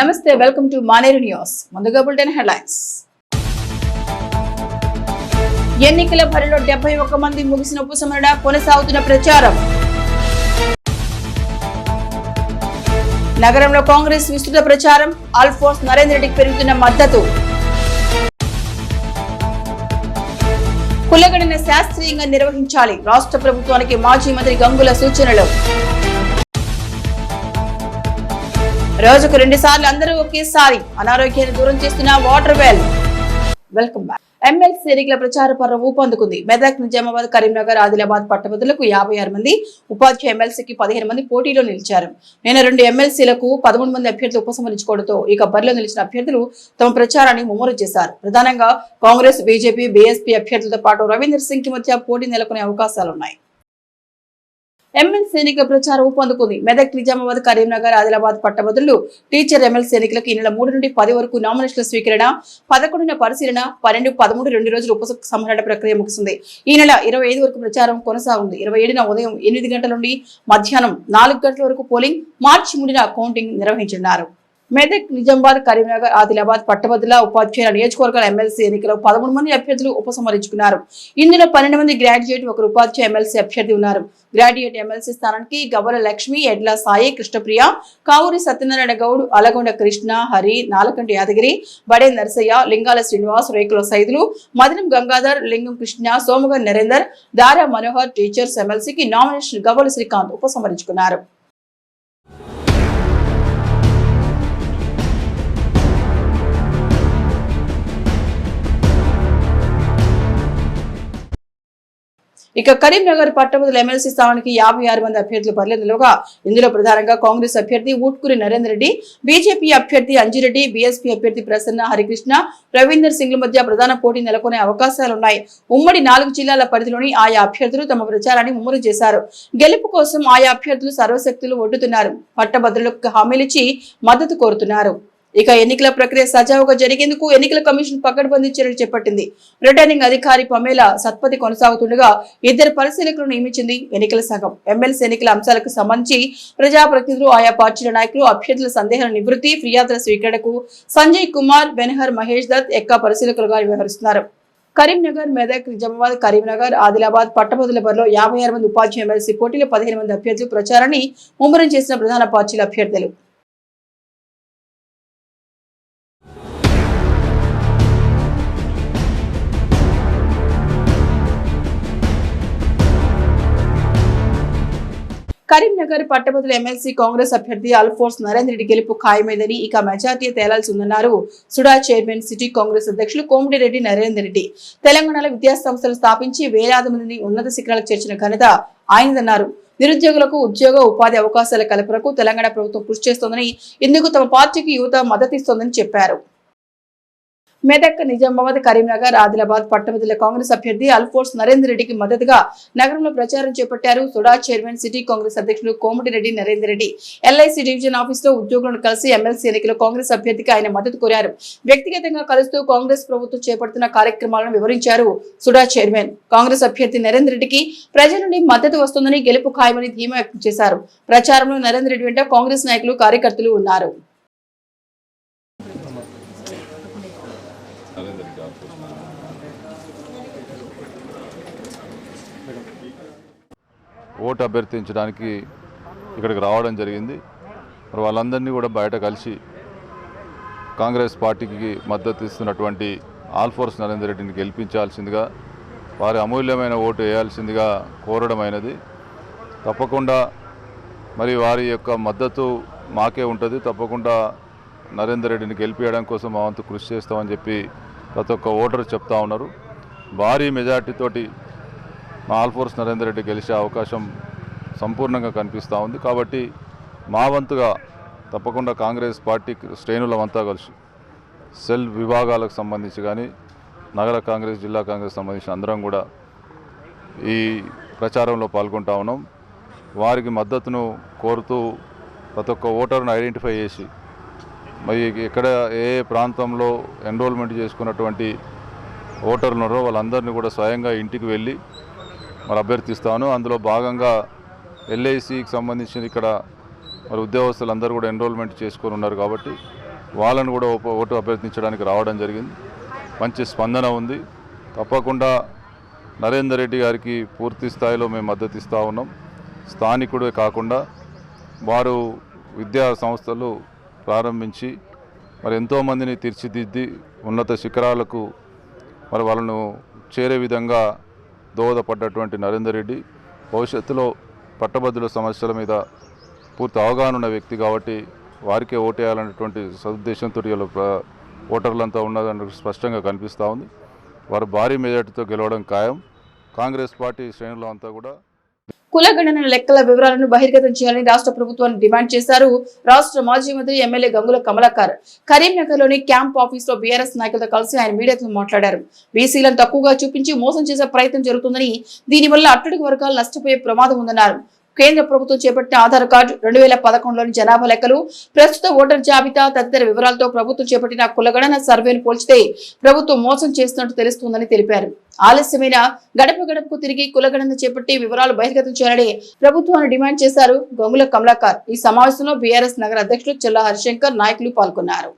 నమస్తే, welcome to Maneru news. ముందుగా bulletin headlines. ఎన్నికల బరిలో 71 మంది ముగిసిన ఉపసంహరణ, కొనసాగుతున్న ప్రచారం. నగరంలో కాంగ్రెస్ విస్తృత ప్రచారం, ఆల్ఫోర్స్ నరేందర్ రెడ్డికి పెరుగుతున్న మద్దతు. కులగణన శాస్త్రీయంగా నిర్వహించాలి, రాష్ట్ర ప్రభుత్వానికి మాజీ మంత్రి గంగుల సూచనలు. రోజుకు 2 సార్లు అందరూ ఒకేసారి, అనారోగ్యాన్ని దూరం చేస్తున్న water well. Welcome back. MLC ఎన్నికల ప్రచార పర్వం ఊపందుకుంది. మెదక్, నిజామాబాద్, కరీంనగర్, ఆదిలాబాద్ పట్టభద్రులకు 56 మంది, ఉపాధ్యాయ ఎమ్మెల్సీకి 15 మంది పోటీలో నిలిచారు. నిన్న 2 ఎమ్మెల్సీలకు 13 మంది అభ్యర్థులు ఉపసంహరించుకోవడంతో ఇక బరిలో నిలిచిన అభ్యర్థులు తమ ప్రచారాన్ని ముమ్మరం చేశారు. ప్రధానంగా కాంగ్రెస్, బీజేపీ, బీఎస్పీ అభ్యర్థులతో పాటు రవీందర్ సింగ్ కి మధ్య పోటీ నెలకొనే అవకాశాలున్నాయి. ఎమ్మెల్సీ ఎన్నికల ప్రచారం ఊపందుకుంది. మెదక్, నిజామాబాద్, కరీంనగర్, ఆదిలాబాద్ పట్టభద్రులు టీచర్ ఎమ్మెల్సీ ఎన్నికలకు ఈ నెల 3 నుండి 10 వరకు నామినేషన్ల స్వీకరణ, 11న పరిశీలన, 12, 13 2 రోజులు ఉపసంహరణ ప్రక్రియ ముగిసింది. ఈ నెల 25 వరకు ప్రచారం కొనసాగుంది. 27న ఉదయం 8 గంటల నుండి మధ్యాహ్నం 4 గంటల వరకు పోలింగ్, మార్చి 3న కౌంటింగ్ నిర్వహించనున్నారు. మెదక్, నిజామాబాద్, కరీంనగర్, ఆదిలాబాద్ పట్టభద్రుల, ఉపాధ్యాయుల నియోజకవర్గాల ఎమ్మెల్సీ ఎన్నికలో 13 మంది అభ్యర్థులు ఉపసంహరించుకున్నారు. ఇందులో 12 మంది గ్రాడ్యుయేట్, 1 ఉపాధ్యాయ ఎమ్మెల్సీ అభ్యర్థి ఉన్నారు. గ్రాడ్యుయేట్ ఎమ్మెల్సీ స్థానానికి గవ్వల లక్ష్మి, ఎడ్ల సాయి, కృష్ణప్రియ, కావూరి సత్యనారాయణ గౌడ్, అలగొండ కృష్ణ, హరి, నాలకంటి యాదగిరి, బడే నరసయ్య, లింగాల శ్రీనివాస్, రేకుల సైదులు, మదనం గంగాధర్, లింగం కృష్ణ, సోమగర్ నరేందర్, దారా మనోహర్ టీచర్స్ ఎమ్మెల్సీకి నామినేషన్ గవ్వల శ్రీకాంత్ ఉపసంహరించుకున్నారు. ఇక కరీంనగర్ పట్టభద్రుల ఎమ్మెల్సీ స్థానానికి 56 మంది అభ్యర్థులు బరిలో నిలవగా ఇందులో ప్రధానంగా కాంగ్రెస్ అభ్యర్థి ఊట్కూరి నరేందర్ రెడ్డి, బీజేపీ అభ్యర్థి అంజిరెడ్డి, బీఎస్పీ అభ్యర్థి ప్రసన్న, హరికృష్ణ, రవీందర్ సింగ్ల మధ్య ప్రధాన పోటీ నెలకొనే అవకాశాలున్నాయి. ఉమ్మడి 4 జిల్లాల పరిధిలోని ఆయా అభ్యర్థులు తమ ప్రచారాన్ని ముమ్మరం చేశారు. గెలుపు కోసం ఆయా అభ్యర్థులు సర్వశక్తులు ఒడ్డుతున్నారు. పట్టభద్రులకు హామీలిచ్చి మద్దతు కోరుతున్నారు. ఇక ఎన్నికల ప్రక్రియ సజావుగా జరిగేందుకు ఎన్నికల కమిషన్ పకడ్బందీ చర్యలు చేపట్టింది. రిటర్నింగ్ అధికారి పమేలా సత్పతి కొనసాగుతుండగా 2 పరిశీలకులను నియమించింది ఎన్నికల సంఘం. ఎమ్మెల్సీ ఎన్నికల అంశాలకు సంబంధించి ప్రజాప్రతినిధులు, ఆయా పార్టీల నాయకులు అభ్యర్థుల సందేహాల నివృత్తి, ఫిర్యాదుల స్వీకరణకు సంజయ్ కుమార్, బెనహర్ మహేష్ దత్ ఎక్కా పరిశీలకులుగా వ్యవహరిస్తున్నారు. కరీంనగర్, మెదక్, నిజామాబాద్, కరీంనగర్, ఆదిలాబాద్ పట్టభద్రుల బరిలో 56 మంది ఉపాధ్యాయ ఎమ్మెల్సీ పోటీలో 15 మంది అభ్యర్థులు ప్రచారాన్ని ముమ్మరం చేసిన ప్రధాన పార్టీల అభ్యర్థులు. కరీంనగర్ పట్టభద్రుల ఎమ్మెల్సీ కాంగ్రెస్ అభ్యర్థి ఆల్ఫోర్స్ నరేందర్ రెడ్డి గెలుపు ఖాయమైందని, ఇక మెజార్టీ తేలాల్సి ఉందన్నారు సుడా చైర్మన్, సిటీ కాంగ్రెస్ అధ్యక్షులు కోమటిరెడ్డి నరేందర్ రెడ్డి. తెలంగాణలో విద్యాసంస్థలు స్థాపించి వేలాది మందిని ఉన్నత శిఖరాలకు చేర్చిన ఘనత ఆయనదన్నారు. నిరుద్యోగులకు ఉద్యోగ, ఉపాధి అవకాశాల కల్పనకు తెలంగాణ ప్రభుత్వం కృషి చేస్తోందని, ఇందుకు తమ పార్టీకి యువత మద్దతిస్తోందని చెప్పారు. మెదక్, నిజామాబాద్, కరీంనగర్, ఆదిలాబాద్ పట్టభద్రుల కాంగ్రెస్ అభ్యర్థి ఆల్ఫోర్స్ నరేందర్ రెడ్డికి మద్దతుగా నగరంలో ప్రచారం చేపట్టారు. సుడా చైర్మన్, సిటీ కాంగ్రెస్ అధ్యక్షులు Komatireddy Narender Reddy LIC division office లో ఉద్యోగులను కలిసి ఎమ్మెల్సీ ఎన్నికల్లో కాంగ్రెస్ అభ్యర్థికి ఆయన మద్దతు కోరారు. వ్యక్తిగతంగా కలుస్తూ కాంగ్రెస్ ప్రభుత్వం చేపడుతున్న కార్యక్రమాలను వివరించారు. సుడా చైర్మన్ కాంగ్రెస్ అభ్యర్థి నరేందర్ రెడ్డికి ప్రజల నుండి మద్దతు వస్తుందని, గెలుపు ఖాయమని ధీమా వ్యక్తం చేశారు. ప్రచారంలో నరేందర్ రెడ్డి వెంట కాంగ్రెస్ నాయకులు, కార్యకర్తలు ఉన్నారు. ఓటు అభ్యర్థించడానికి ఇక్కడికి రావడం జరిగింది. మరి వాళ్ళందరినీ కూడా బయట కలిసి కాంగ్రెస్ పార్టీకి మద్దతు ఇస్తున్నటువంటి ఆల్ఫోర్స్ నరేందర్ రెడ్డిని గెలిపించాల్సిందిగా, వారి అమూల్యమైన ఓటు వేయాల్సిందిగా కోరడమైనది. తప్పకుండా మరి వారి యొక్క మద్దతు మాకే ఉంటుంది. తప్పకుండా నరేందర్ రెడ్డిని గెలిపించడం కోసం మా వంతు కృషి చేస్తామని చెప్పి ప్రతి ఒక్క ఓటరు చెప్తా ఉన్నారు. భారీ మెజార్టీతోటి మా ఆల్ఫోర్స్ నరేందర్ రెడ్డి గెలిచే అవకాశం సంపూర్ణంగా కనిపిస్తూ ఉంది. కాబట్టి మా వంతుగా తప్పకుండా కాంగ్రెస్ పార్టీ శ్రేణులమంతా కలిసి సెల్ విభాగాలకు సంబంధించి కానీ, నగర కాంగ్రెస్, జిల్లా కాంగ్రెస్ సంబంధించిన అందరం కూడా ఈ ప్రచారంలో పాల్గొంటా ఉన్నాం. వారికి మద్దతును కోరుతూ ప్రతి ఒక్క ఓటర్ను ఐడెంటిఫై చేసి, మరి ఎక్కడ ఏ ప్రాంతంలో ఎన్రోల్మెంట్ చేసుకున్నటువంటి ఓటర్లు ఉన్నారో వాళ్ళందరినీ కూడా స్వయంగా ఇంటికి వెళ్ళి మరి అభ్యర్థిస్తాను. అందులో భాగంగా ఎల్ఐసికి సంబంధించిన ఇక్కడ మరి ఉద్యోగస్తులందరూ కూడా ఎన్రోల్మెంట్ చేసుకొని ఉన్నారు. కాబట్టి వాళ్ళను కూడా ఓటు అభ్యర్థించడానికి రావడం జరిగింది. మంచి స్పందన ఉంది. తప్పకుండా నరేందర్ రెడ్డి గారికి పూర్తి స్థాయిలో మేము మద్దతు ఇస్తూ ఉన్నాం. స్థానికుడే కాకుండా వారు విద్యా సంస్థలు ప్రారంభించి మరి ఎంతోమందిని తీర్చిదిద్ది ఉన్నత శిఖరాలకు మరి వాళ్ళను చేరే విధంగా దోహదపడ్డటువంటి నరేందర్ రెడ్డి భవిష్యత్తులో పట్టభద్రుల సమస్యల మీద పూర్తి అవగాహన ఉన్న వ్యక్తి కాబట్టి వారికే ఓటేయాలనేటువంటి సదుద్దేశంతో ఓటర్లంతా ఉన్నదని స్పష్టంగా కనిపిస్తూ ఉంది. వారు భారీ మెజార్టీతో గెలవడం ఖాయం. కాంగ్రెస్ పార్టీ శ్రేణులు అంతా కూడా కులగణన లెక్కల వివరాలను బహిర్గతం చేయాలని రాష్ట్ర ప్రభుత్వాన్ని డిమాండ్ చేశారు రాష్ట్ర మాజీ మంత్రి ఎమ్మెల్యే గంగుల కమలాకర్. కరీంనగర్ లోని క్యాంప్ ఆఫీస్ లో బీఆర్ఎస్ నాయకులతో కలిసి ఆయన మీడియాతో మాట్లాడారు. బీసీలను తక్కువగా చూపించి మోసం చేసే ప్రయత్నం జరుగుతుందని, దీనివల్ల అట్టడుగు వర్గాలు నష్టపోయే ప్రమాదం ఉందన్నారు. కేంద్ర ప్రభుత్వం చేపట్టిన ఆధార్ కార్డు, 2011లోని జనాభా లెక్కలు, ప్రస్తుత ఓటర్ జాబితా తదితర వివరాలతో ప్రభుత్వం చేపట్టిన కులగణన సర్వేను పోల్చితే ప్రభుత్వం మోసం చేస్తున్నట్టు తెలుస్తోందని తెలిపారు. ఆలస్యమైన గడప గడపకు తిరిగి కులగణన చేపట్టి వివరాలు బహిర్గతం చేయాలని ప్రభుత్వాన్ని డిమాండ్ చేశారు గంగుల కమలాకర్. ఈ సమావేశంలో బీఆర్ఎస్ నగర అధ్యక్షులు చెల్లా హరిశంకర్ నాయకులు పాల్గొన్నారు.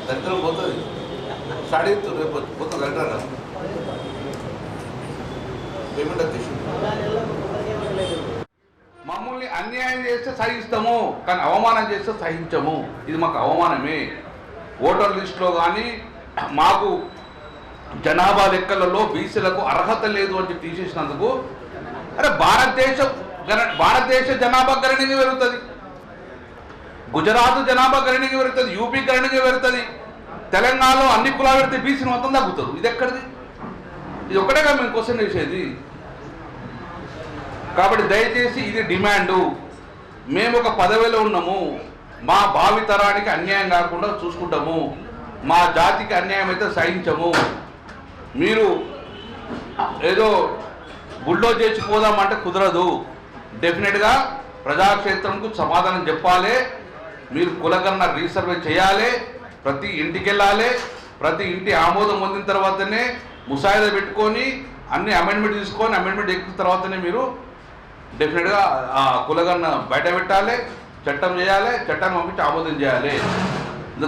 దరిద్రం పోతుంది, స్టార్ట్ అవుతుంది, రేపు పోతుంది దరిద్రంగా పేమెంట్ తీసుకుంటాం. మమ్మల్ని అన్యాయం చేస్తే సహిస్తాము, కానీ అవమానం చేస్తే సహించము. ఇది మాకు అవమానమే. ఓటర్ లిస్టులో కానీ మాకు జనాభా లెక్కలలో బీసీలకు అర్హత లేదు అని చెప్పి తీసేసినందుకు, అరే భారతదేశ జనాభా గణనీయంగా పెరుగుతుంది, గుజరాత్ జనాభా గణనీయంగా పెరుగుతుంది, యూపీ గణనీయంగా పెరుగుతుంది, తెలంగాణలో అన్ని కులాలు పెడితే బీసీ మొత్తం తగ్గుతుంది. ఇది ఎక్కడిది? ఇది ఒక్కటేగా మేము క్వశ్చన్ చేసేది. కాబట్టి దయచేసి ఇది డిమాండు. మేము ఒక పదవిలో ఉన్నాము, మా భావితరానికి అన్యాయం కాకుండా చూసుకుంటాము, మా జాతికి అన్యాయం అయితే సహించము. మీరు ఏదో గుళ్ళో చేసి పోదామంటే కుదరదు. డెఫినెట్గా ప్రజాక్షేత్రంకు సమాధానం చెప్పాలి. మీరు కులగణన రీసర్వే చేయాలి, ప్రతి ఇంటికి వెళ్ళాలి, ప్రతి ఇంటి ఆమోదం పొందిన తర్వాతనే ముసాయిదా పెట్టుకొని అన్ని అమెండ్మెంట్ తీసుకొని అమెండ్మెంట్ ఎక్కిన తర్వాతనే మీరు డెఫినెట్గా ఆ కులగణన బయట పెట్టాలి, చట్టం చేయాలి, చట్టాన్ని పంపించి ఆమోదం చేయాలి.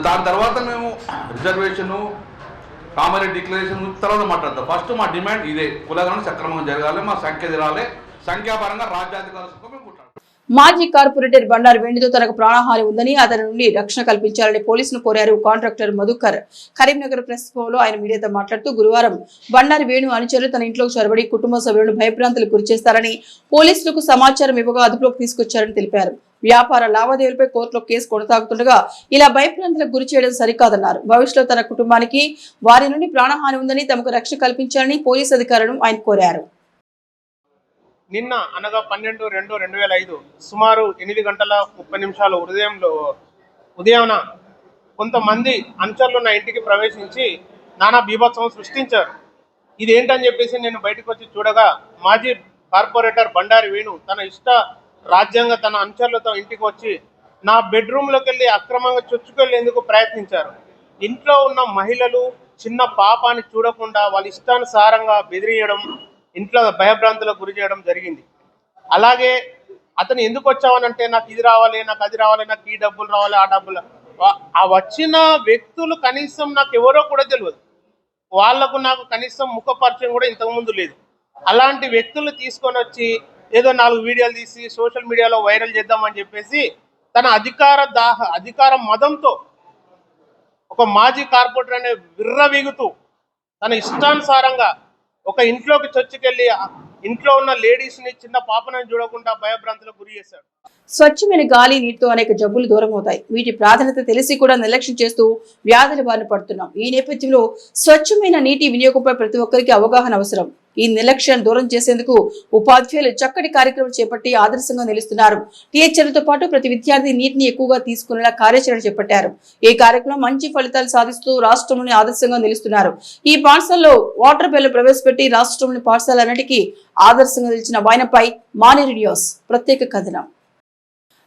దాని తర్వాత మేము రిజర్వేషను కామారెడ్డి డిక్లరేషన్ తర్వాత మాట్లాడతాం. ఫస్ట్ మా డిమాండ్ ఇదే, కులగణన సక్రమంగా జరగాలి, మా సంఖ్య తిరాలి, సంఖ్యాపరంగా రాజ్యాధికార సుఖం మేము కొట్టాలి. మాజీ కార్పొరేటర్ బండారు వేణుతో తనకు ప్రాణహాని ఉందని, అతని నుండి రక్షణ కల్పించాలని పోలీసులు కోరారు కాంట్రాక్టర్ మధుకర్. కరీంనగర్ ప్రెస్ భవన్లో ఆయన మీడియాతో మాట్లాడుతూ, గురువారం బండారు వేణు అనుచరులు తన ఇంట్లోకి చొరబడి కుటుంబ సభ్యులను భయభ్రాంతులకు గురిచేస్తారని పోలీసులకు సమాచారం ఇవ్వగా అదుపులోకి తీసుకొచ్చారని తెలిపారు. వ్యాపార లావాదేవీలపై కోర్టులో కేసు కొనసాగుతుండగా ఇలా భయభ్రాంతులకు గురి చేయడం సరికాదన్నారు. భవిష్యత్తులో తన కుటుంబానికి వారి నుండి ప్రాణహాని ఉందని, తమకు రక్షణ కల్పించాలని పోలీసు అధికారులను ఆయన కోరారు. నిన్న అనగా 12/2/2005 సుమారు 8:30 ఉదయాన కొంతమంది అనుచరులు నా ఇంటికి ప్రవేశించి నానా బీభత్సం సృష్టించారు. ఇది ఏంటని చెప్పేసి నేను బయటకు వచ్చి చూడగా మాజీ కార్పొరేటర్ బండారి వేణు తన ఇష్ట రాజ్యాంగ తన అనుచరులతో ఇంటికి వచ్చి నా బెడ్రూమ్లోకి వెళ్ళి అక్రమంగా చొచ్చుకెళ్లేందుకు ప్రయత్నించారు. ఇంట్లో ఉన్న మహిళలు చిన్న పాపాన్ని చూడకుండా వాళ్ళ ఇష్టానుసారంగా బెదిరియడం, ఇంట్లో భయభ్రాంతులకు గురి చేయడం జరిగింది. అలాగే అతను ఎందుకు వచ్చావనంటే నాకు ఇది రావాలి, నాకు అది రావాలి, నాకు ఈ డబ్బులు రావాలి, ఆ డబ్బులు. ఆ వచ్చిన వ్యక్తులు కనీసం నాకు ఎవరో కూడా తెలియదు, వాళ్లకు నాకు కనీసం ముఖ పరిచయం కూడా ఇంతకుముందు లేదు. అలాంటి వ్యక్తులు తీసుకొని వచ్చి ఏదో 4 వీడియోలు తీసి సోషల్ మీడియాలో వైరల్ చేద్దామని చెప్పేసి తన అధికార మదంతో ఒక మాజీ కార్పొరేటర్ అనే విర్రవీగుతూ తన ఇష్టానుసారంగా ఒక ఇంట్లోకి చొచ్చుకెళ్ళి ఇంట్లో ఉన్న లేడీస్ని చిన్న పాపనని చూడకుండా భయభ్రాంతులకు గురి చేశాడు. స్వచ్ఛమైన గాలి నీటితో అనేక జబ్బులు దూరం అవుతాయి. వీటి ప్రాధాన్యత తెలిసి కూడా నిర్లక్ష్యం చేస్తూ వ్యాధుల బారిన పడుతున్నాం. ఈ నేపథ్యంలో స్వచ్ఛమైన నీటి వినియోగంపై ప్రతి ఒక్కరికి అవగాహన అవసరం. ఈ నిర్లక్ష్యాన్ని దూరం చేసేందుకు ఉపాధ్యాయులు చక్కటి కార్యక్రమం చేపట్టి ఆదర్శంగా నిలుస్తున్నారు. టీచర్లతో పాటు ప్రతి విద్యార్థి నీటిని ఎక్కువగా తీసుకునేలా కార్యాచరణ చేపట్టారు. ఈ కార్యక్రమం మంచి ఫలితాలు సాధిస్తూ రాష్ట్రంలోని ఆదర్శంగా నిలుస్తున్నారు. ఈ పాఠశాలలో వాటర్ బిల్లు ప్రవేశపెట్టి రాష్ట్రంలోని పాఠశాలన్నిటికీ ఆదర్శంగా నిలిచిన వాయనపై మానేరు న్యూస్ ప్రత్యేక కథనం.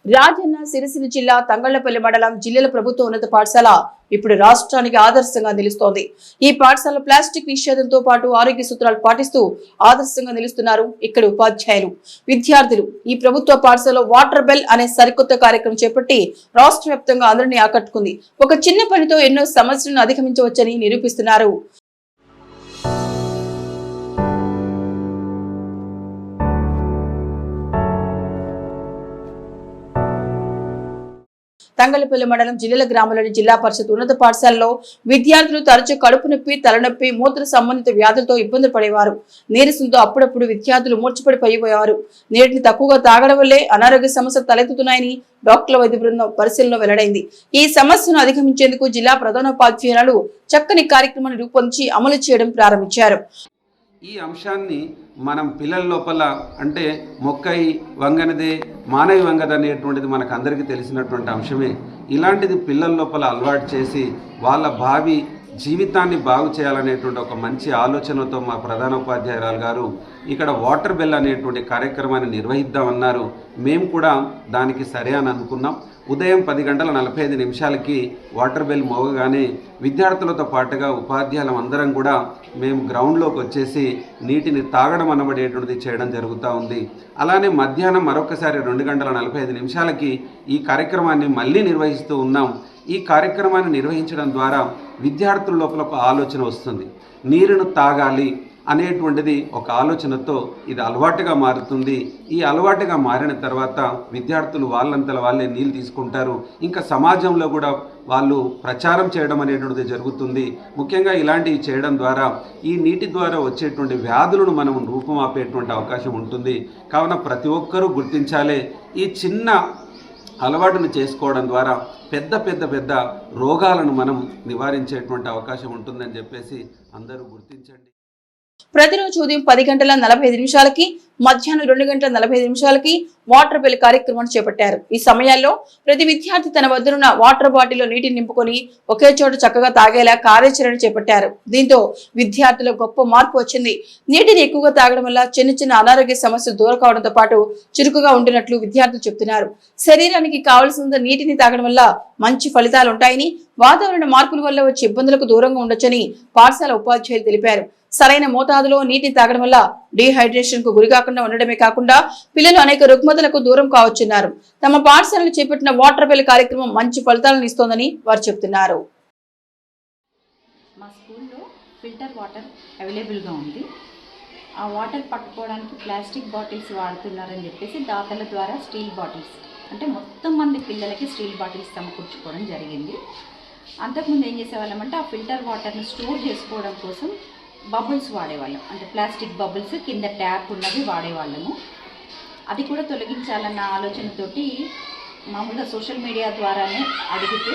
రాజన్న సిరిసిల్ల జిల్లా తంగళ్లపల్లి మండలం జిల్లాల ప్రభుత్వ ఉన్నత పాఠశాల ఇప్పుడు రాష్ట్రానికి ఆదర్శంగా నిలుస్తోంది. ఈ పాఠశాల ప్లాస్టిక్ నిషేధంతో పాటు ఆరోగ్య సూత్రాలు పాటిస్తూ ఆదర్శంగా నిలుస్తున్నారు ఇక్కడ ఉపాధ్యాయులు, విద్యార్థులు. ఈ ప్రభుత్వ పాఠశాలలో వాటర్ బెల్ అనే సరికొత్త కార్యక్రమం చేపట్టి రాష్ట్ర వ్యాప్తంగా అందరినీ ఆకట్టుకుంది. ఒక చిన్న పనితో ఎన్నో సమస్యలను అధిగమించవచ్చని నిరూపిస్తున్నారు. తంగళ్లపల్లి మండలం జిల్లాల గ్రామంలోని జిల్లా పరిషత్ ఉన్నత పాఠశాలలో విద్యార్థులు తరచూ కడుపు నొప్పి, తలనొప్పి, మూత్ర సంబంధిత వ్యాధులతో ఇబ్బందులు పడేవారు. నీరసంతో అప్పుడప్పుడు విద్యార్థులు మూర్ఛపడిపోయేవారు. నీటిని తక్కువగా తాగడం వల్లే అనారోగ్య సమస్యలు తలెత్తుతున్నాయని డాక్టర్ల వైద్య బృందం పరిశీలనలో వెల్లడైంది. ఈ సమస్యను అధిగమించేందుకు జిల్లా ప్రధానోపాధ్యాయులు చక్కని కార్యక్రమాన్ని రూపొందించి అమలు చేయడం ప్రారంభించారు. ఈ అంశాన్ని మనం పిల్లల లోపల అంటే మొక్కై వంగనదే మానవి వంగద అనేటువంటిది మనకు అందరికీ తెలిసినటువంటి అంశమే. ఇలాంటిది పిల్లల లోపల అలవాటు చేసి వాళ్ళ భావి జీవితాన్ని బాగు చేయాలనేటువంటి ఒక మంచి ఆలోచనతో మా ప్రధానోపాధ్యాయురాలు గారు ఇక్కడ వాటర్ బెల్ అనేటువంటి కార్యక్రమాన్ని నిర్వహిద్దామన్నారు. మేము కూడా దానికి సరే అని అనుకున్నాం. ఉదయం 10:45 వాటర్ బెల్ మోగగానే విద్యార్థులతో పాటుగా ఉపాధ్యాయులం అందరం కూడా మేము గ్రౌండ్లోకి వచ్చేసి నీటిని తాగడం అనబడేటువంటిది చేయడం జరుగుతూ ఉంది. అలానే మధ్యాహ్నం మరొకసారి 2:45 ఈ కార్యక్రమాన్ని మళ్ళీ నిర్వహిస్తూ ఉన్నాం. ఈ కార్యక్రమాన్ని నిర్వహించడం ద్వారా విద్యార్థుల లోపల ఒక ఆలోచన వస్తుంది. నీరును తాగాలి అనేటువంటిది ఒక ఆలోచనతో ఇది అలవాటుగా మారుతుంది. ఈ అలవాటుగా మారిన తర్వాత విద్యార్థులు వాళ్ళంతలో వాళ్ళే నీళ్ళు తీసుకుంటారు. ఇంకా సమాజంలో కూడా వాళ్ళు ప్రచారం చేయడం అనేటువంటిది జరుగుతుంది. ముఖ్యంగా ఇలాంటివి చేయడం ద్వారా ఈ నీటి ద్వారా వచ్చేటువంటి వ్యాధులను మనం రూపుమాపేటువంటి అవకాశం ఉంటుంది. కావున ప్రతి ఒక్కరూ గుర్తించాలి. ఈ చిన్న అలవాటును చేసుకోవడం ద్వారా పెద్ద రోగాలను మనం నివారించేటువంటి అవకాశం ఉంటుందని చెప్పేసి అందరూ గుర్తించండి. ప్రతిరోజు ఉదయం 10:45 మధ్యాహ్నం 2:45 వాటర్ బెల్ కార్యక్రమాన్ని చేపట్టారు. ఈ సమయాల్లో ప్రతి విద్యార్థి తన వద్దనున్న వాటర్ బాటిల్లో నీటిని నింపుకొని ఒకే చోట చక్కగా తాగేలా కార్యాచరణ చేపట్టారు. దీంతో విద్యార్థులకు గొప్ప మార్పు వచ్చింది. నీటిని ఎక్కువగా తాగడం వల్ల చిన్న అనారోగ్య సమస్యలు దూరం కావడంతో పాటు చురుకుగా ఉంటున్నట్లు విద్యార్థులు చెబుతున్నారు. శరీరానికి కావలసినంత నీటిని తాగడం వల్ల మంచి ఫలితాలు ఉంటాయని, వాతావరణ మార్పుల వల్ల వచ్చే ఇబ్బందులకు దూరంగా ఉండొచ్చని పాఠశాల ఉపాధ్యాయులు తెలిపారు. సరైన మోతాదులో నీటిని తాగడం వల్ల డీహైడ్రేషన్ కు గురికాకుండా ఉండడమే కాకుండా పిల్లలు అనేక రుగ్మతలకు దూరం కావచ్చున్నారు. తమ పాఠశాలలో చేపట్టిన వాటర్ బెల్ కార్యక్రమం మంచి ఫలితాలను ఇస్తోందని వారు చెబుతున్నారు. మా స్కూల్లో ఫిల్టర్ వాటర్ అవైలబుల్గా ఉంది. ఆ వాటర్ పట్టుకోవడానికి ప్లాస్టిక్ బాటిల్స్ వాడుతున్నారని చెప్పేసి దాతల ద్వారా స్టీల్ బాటిల్స్ అంటే మొత్తం మంది పిల్లలకి స్టీల్ బాటిల్స్ సమకూర్చుకోవడం జరిగింది. అంతకుముందు ఏం చేసేవాళ్ళం అంటే ఆ ఫిల్టర్ వాటర్ని స్టోర్ చేసుకోవడం కోసం బబుల్స్ వాడేవాళ్ళం. అంటే ప్లాస్టిక్ బబుల్స్ కింద ట్యాప్ ఉన్నవి వాడేవాళ్ళము. అది కూడా తొలగించాలన్న ఆలోచనతోటి మామూలుగా సోషల్ మీడియా ద్వారానే అడిగితే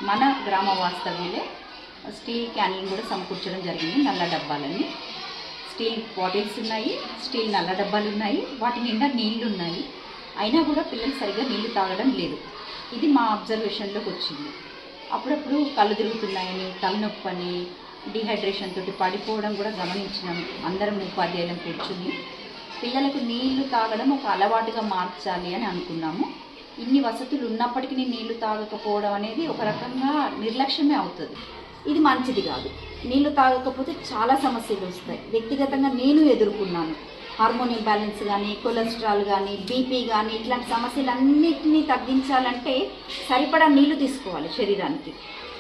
మన గ్రామ వాస్తవ్యులే స్టీల్ క్యాన్లు కూడా సమకూర్చడం జరిగింది. నల్ల డబ్బాలని స్టీల్ బాటిల్స్ ఉన్నాయి, స్టీల్ నల్ల డబ్బాలు ఉన్నాయి, వాటి నిండా నీళ్లు ఉన్నాయి. అయినా కూడా పిల్లలు సరిగ్గా నీళ్లు తాగడం లేదు. ఇది మా అబ్జర్వేషన్లోకి వచ్చింది. అప్పుడప్పుడు కళ్ళు తిరుగుతున్నాయని, తలనొప్పి అని, డిహైడ్రేషన్ తోటి పడిపోవడం కూడా గమనించినాం. అందరం ఉపాధ్యాయులం కూర్చుని పిల్లలకు నీళ్లు తాగడం ఒక అలవాటుగా మార్చాలి అని అనుకున్నాము. ఇన్ని వసతులు ఉన్నప్పటికీ నీళ్లు తాగకపోవడం అనేది ఒక రకంగా నిర్లక్ష్యమే అవుతుంది. ఇది మంచిది కాదు. నీళ్లు తాగకపోతే చాలా సమస్యలు వస్తాయి. వ్యక్తిగతంగా నేను ఎదుర్కొన్నాను. హార్మోన్ ఇంబ్యాలెన్స్ కానీ, కొలెస్ట్రాల్ కానీ, బీపీ కానీ ఇట్లాంటి సమస్యలన్నింటినీ తగ్గించాలంటే సరిపడా నీళ్లు తీసుకోవాలి శరీరానికి.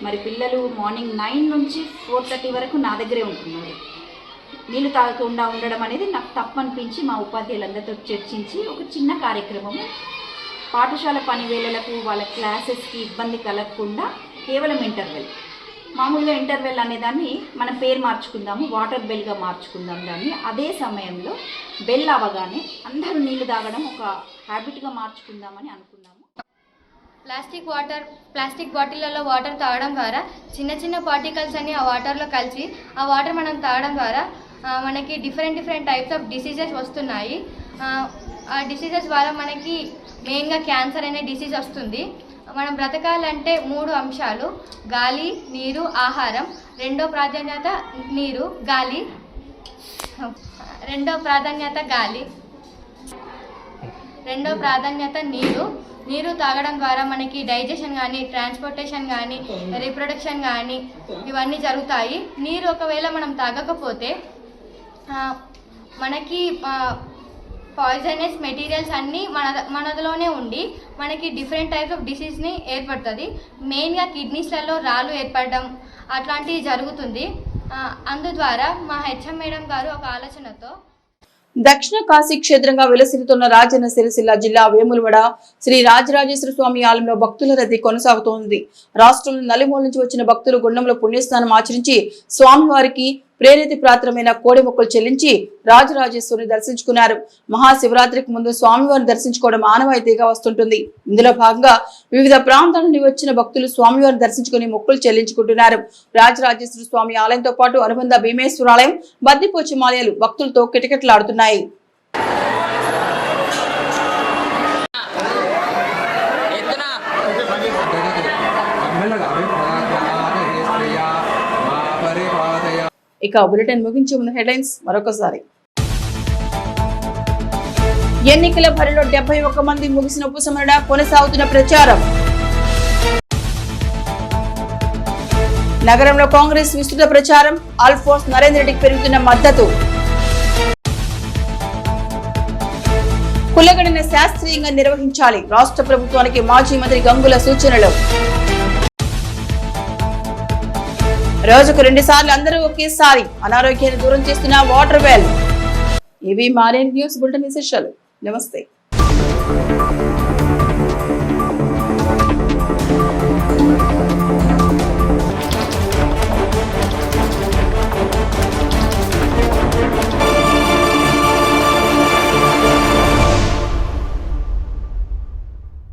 మరి పిల్లలు మార్నింగ్ 9 నుంచి 4:30 వరకు నా దగ్గరే ఉంటున్నారు. నీళ్లు తాగకుండా ఉండడం అనేది నాకు తప్పనిపించి మా ఉపాధ్యాయులందరితో చర్చించి ఒక చిన్న కార్యక్రమము పాఠశాల పని వేళలకు వాళ్ళ క్లాసెస్కి ఇబ్బంది కలగకుండా కేవలం ఇంటర్వెల్ మామూలుగా ఇంటర్వెల్ అనేదాన్ని మన పేరు మార్చుకుందాము, వాటర్ బెల్గా మార్చుకుందాం దాన్ని. అదే సమయంలో బెల్ అవ్వగానే అందరూ నీళ్లు తాగడం ఒక హ్యాబిట్గా మార్చుకుందామని అనుకున్నాము. ప్లాస్టిక్ బాటిళ్లలో వాటర్ తాగడం ద్వారా చిన్న చిన్న పార్టికల్స్ అన్ని ఆ వాటర్లో కలిసి ఆ వాటర్ మనం తాగడం ద్వారా మనకి డిఫరెంట్ టైప్స్ ఆఫ్ డిసీజెస్ వస్తున్నాయి. ఆ డిసీజెస్ వల్ల మనకి మెయిన్గా క్యాన్సర్ అనే డిసీజ్ వస్తుంది. మనం బ్రతకాలంటే 3 అంశాలు: గాలి, నీరు, ఆహారం. రెండో ప్రాధాన్యత నీరు తాగడం ద్వారా మనకి డైజెషన్ కానీ, ట్రాన్స్పోర్టేషన్ కానీ, రీప్రొడక్షన్ కానీ ఇవన్నీ జరుగుతాయి. నీరు ఒకవేళ మనం తాగకపోతే మనకి పాయిజనస్ మెటీరియల్స్ అన్నీ మనలోనే ఉండి మనకి డిఫరెంట్ టైప్స్ ఆఫ్ డిసీజ్ని ఏర్పడుతుంది. మెయిన్గా కిడ్నీస్లలో రాళ్ళు ఏర్పడడం అట్లాంటివి జరుగుతుంది. అందుద్వారా మా హెచ్ఎం మేడం గారు ఒక ఆలోచనతో దక్షిణ కాశీ క్షేత్రంగా వెలసిల్లుతున్న రాజన్న సిరిసిల్ల జిల్లా వేములవాడ శ్రీ రాజరాజేశ్వర స్వామి ఆలయంలో భక్తుల రద్దీ కొనసాగుతోంది. రాష్ట్రంలో నలుమూల నుంచి వచ్చిన భక్తులు గుండంలో పుణ్యస్నానం ఆచరించి స్వామివారికి ప్రేరితి ప్రాత్రమైన కోడి మొక్కలు చెల్లించి రాజరాజేశ్వరిని దర్శించుకున్నారు. మహాశివరాత్రికి ముందు స్వామివారిని దర్శించుకోవడం ఆనవాయితీగా వస్తుంటుంది. ఇందులో భాగంగా వివిధ ప్రాంతాల నుండి వచ్చిన భక్తులు స్వామివారిని దర్శించుకుని మొక్కులు చెల్లించుకుంటున్నారు. రాజరాజేశ్వర స్వామి ఆలయంతో పాటు అనుబంధ భీమేశ్వరాలయం, బద్దిపోచమాలయాలు భక్తులతో కిటకిటలాడుతున్నాయి. ఇక బులెటిన్ ముగించే ముందు హెడ్లైన్స్ మరొకసారి. ఎన్నికల బరిలో 71 మంది ముగిసిన ఉపసంహరణ, కొనసాగుతున్న ప్రచారం. నగరంలో కాంగ్రెస్ విస్తృత ప్రచారం, ఆల్ఫోర్స్ నరేందర్ రెడ్డికి పెరుగుతున్న మద్దతు. కులగణన శాస్త్రీయంగా నిర్వహించాలి, రాష్ట్ర ప్రభుత్వానికి మాజీ మంత్రి గంగుల సూచనలు. రోజుకు 2 సార్లు అందరూ ఒకేసారి, అనారోగ్యాన్ని దూరం చేస్తున్న వాటర్ వెల్. ఇవి మారే న్యూస్ బులెటిన్ విశేషాలు. నమస్తే.